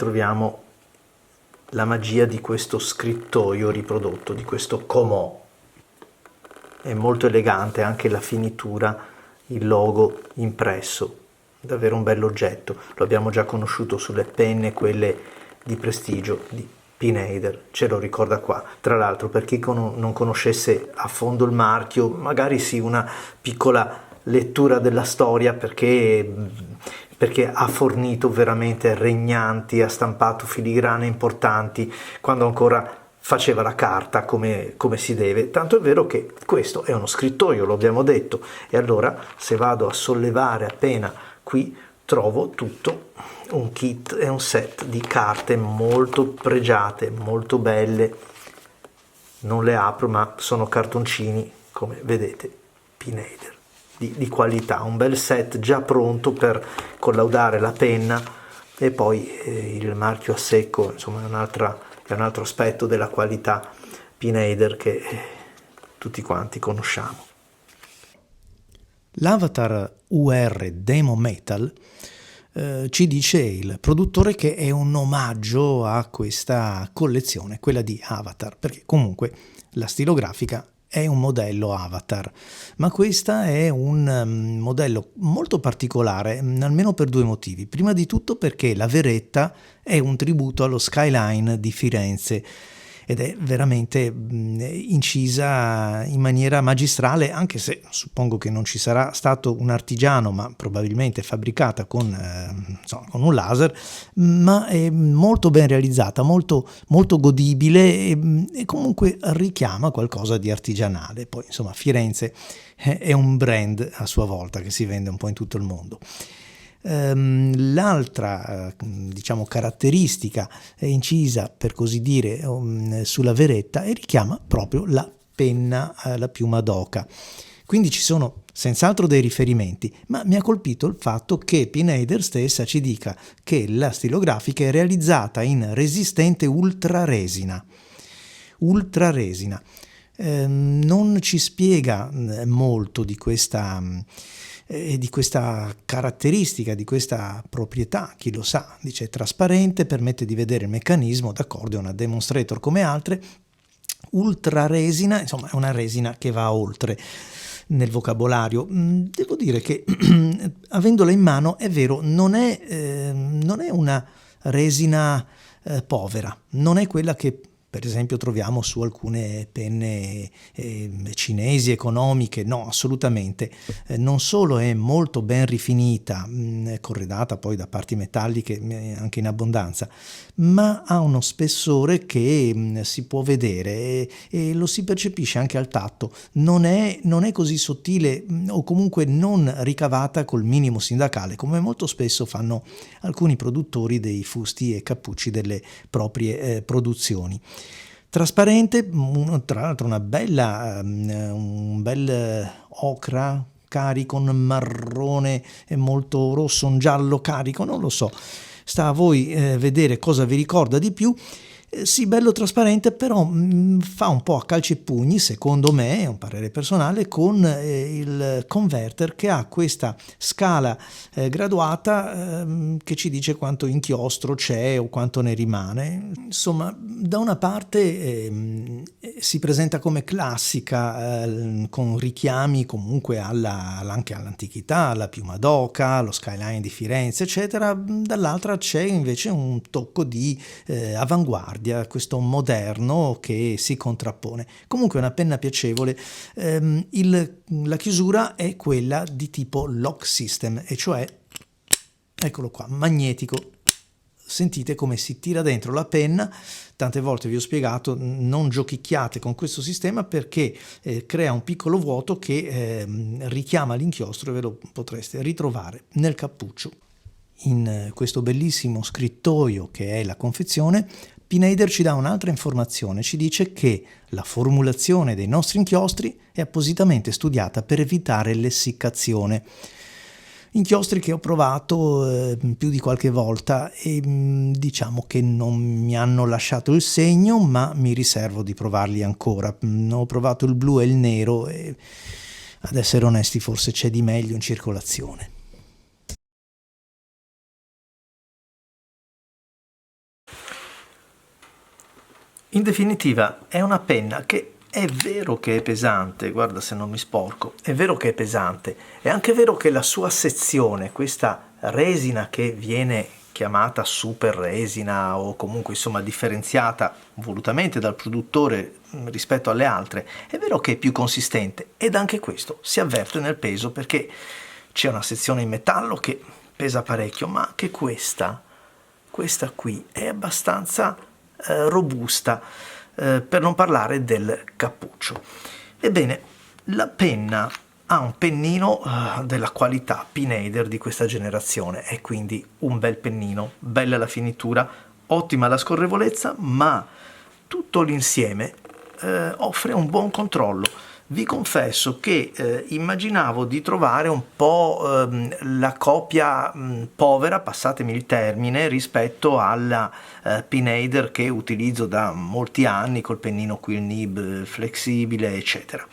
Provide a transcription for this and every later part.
troviamo la magia di questo scrittoio riprodotto, di questo Komò. È molto elegante anche la finitura, il logo impresso, davvero un bell'oggetto. Lo abbiamo già conosciuto sulle penne, quelle di prestigio di Pineider, ce lo ricorda qua. Tra l'altro, per chi non conoscesse a fondo il marchio, magari sì, una piccola lettura della storia, perché ha fornito veramente regnanti, ha stampato filigrane importanti quando ancora faceva la carta come si deve, tanto è vero che questo è uno scrittoio, lo abbiamo detto, e allora se vado a sollevare appena qui trovo tutto un kit e un set di carte molto pregiate, molto belle. Non le apro, ma sono cartoncini, come vedete, Pineider, di qualità, un bel set già pronto per collaudare la penna, e poi il marchio a secco, insomma è un altro aspetto della qualità Pineider che tutti quanti conosciamo. L'Avatar UR Demo Metal ci dice il produttore che è un omaggio a questa collezione, quella di Avatar, perché comunque la stilografica è un modello Avatar, ma questa è un modello molto particolare, almeno per due motivi. Prima di tutto perché la veretta è un tributo allo skyline di Firenze ed è veramente incisa in maniera magistrale, anche se suppongo che non ci sarà stato un artigiano, ma probabilmente fabbricata con un laser, ma è molto ben realizzata, molto, molto godibile e comunque richiama qualcosa di artigianale. Poi insomma Firenze è un brand a sua volta che si vende un po' in tutto il mondo. L'altra caratteristica è incisa, per così dire, sulla veretta e richiama proprio la penna, la piuma d'oca. Quindi ci sono senz'altro dei riferimenti, ma mi ha colpito il fatto che Pineider stessa ci dica che la stilografica è realizzata in resistente ultraresina. Non ci spiega molto di questa caratteristica, di questa proprietà, chi lo sa. Dice trasparente, permette di vedere il meccanismo, d'accordo, è una demonstrator come altre. Ultraresina, insomma è una resina che va oltre nel vocabolario. Devo dire che avendola in mano è vero, non è una resina povera, non è quella che per esempio troviamo su alcune penne cinesi economiche, no, assolutamente. Non solo è molto ben rifinita, corredata poi da parti metalliche anche in abbondanza, ma ha uno spessore che si può vedere e lo si percepisce anche al tatto. Non è così sottile o comunque non ricavata col minimo sindacale, come molto spesso fanno alcuni produttori dei fusti e cappucci delle proprie produzioni. Trasparente, tra l'altro un bel ocra carico, un marrone molto rosso, un giallo carico, non lo so, sta a voi vedere cosa vi ricorda di più. Sì, bello trasparente, però fa un po' a calci e pugni, secondo me, è un parere personale, con il converter che ha questa scala graduata che ci dice quanto inchiostro c'è o quanto ne rimane. Insomma, da una parte si presenta come classica, con richiami comunque anche all'antichità, alla piuma d'oca, allo skyline di Firenze, eccetera. Dall'altra c'è invece un tocco di avanguardia, questo moderno che si contrappone. Comunque è una penna piacevole. La chiusura è quella di tipo lock system, e cioè, eccolo qua, magnetico. Sentite come si tira dentro la penna. Tante volte vi ho spiegato, non giochicchiate con questo sistema perché crea un piccolo vuoto che richiama l'inchiostro e ve lo potreste ritrovare nel cappuccio. In questo bellissimo scrittoio che è la confezione, Pineider ci dà un'altra informazione, ci dice che la formulazione dei nostri inchiostri è appositamente studiata per evitare l'essiccazione. Inchiostri che ho provato più di qualche volta e diciamo che non mi hanno lasciato il segno, ma mi riservo di provarli ancora. Ho provato il blu e il nero e ad essere onesti forse c'è di meglio in circolazione. In definitiva, è una penna che è vero che è pesante, guarda se non mi sporco, è vero che è pesante, è anche vero che la sua sezione, questa resina che viene chiamata super resina o comunque insomma differenziata volutamente dal produttore rispetto alle altre, è vero che è più consistente ed anche questo si avverte nel peso perché c'è una sezione in metallo che pesa parecchio, ma anche questa qui è abbastanza robusta, per non parlare del cappuccio. Ebbene, la penna ha un pennino della qualità Pineider di questa generazione, è quindi un bel pennino, bella la finitura, ottima la scorrevolezza, ma tutto l'insieme offre un buon controllo. Vi confesso che immaginavo di trovare un po' la copia povera, passatemi il termine, rispetto alla Pineider che utilizzo da molti anni col pennino quill nib flessibile, eccetera.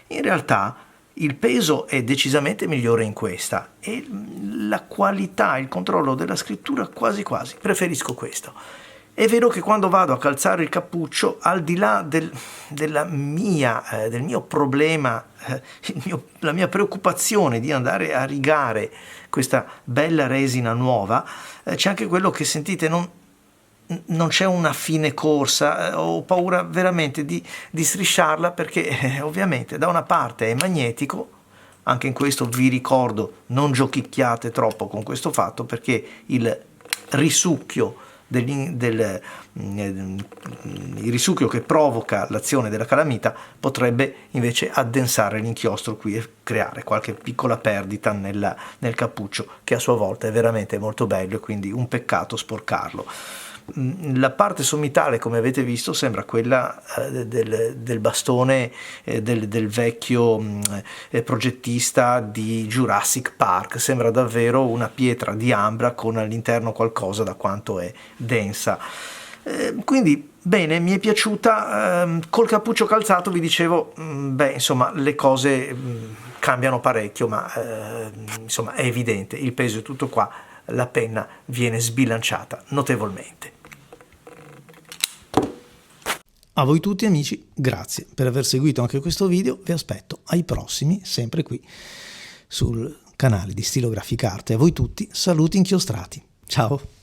In realtà il peso è decisamente migliore in questa e la qualità, il controllo della scrittura quasi quasi preferisco questo. È vero che quando vado a calzare il cappuccio, al di là del mio problema, la mia preoccupazione di andare a rigare questa bella resina nuova, c'è anche quello che sentite, non c'è una fine corsa, ho paura veramente di strisciarla perché ovviamente da una parte è magnetico, anche in questo vi ricordo non giochicchiate troppo con questo fatto perché il risucchio il risucchio che provoca l'azione della calamita potrebbe invece addensare l'inchiostro qui e creare qualche piccola perdita nel cappuccio che a sua volta è veramente molto bello e quindi un peccato sporcarlo. La parte sommitale, come avete visto, sembra quella del bastone del vecchio progettista di Jurassic Park, sembra davvero una pietra di ambra con all'interno qualcosa da quanto è densa. Quindi bene, mi è piaciuta, col cappuccio calzato vi dicevo, insomma le cose cambiano parecchio, ma insomma è evidente, il peso è tutto qua, la penna viene sbilanciata notevolmente. A voi tutti amici, grazie per aver seguito anche questo video, vi aspetto ai prossimi, sempre qui sul canale di Stilografica Arte. A voi tutti, saluti inchiostrati. Ciao!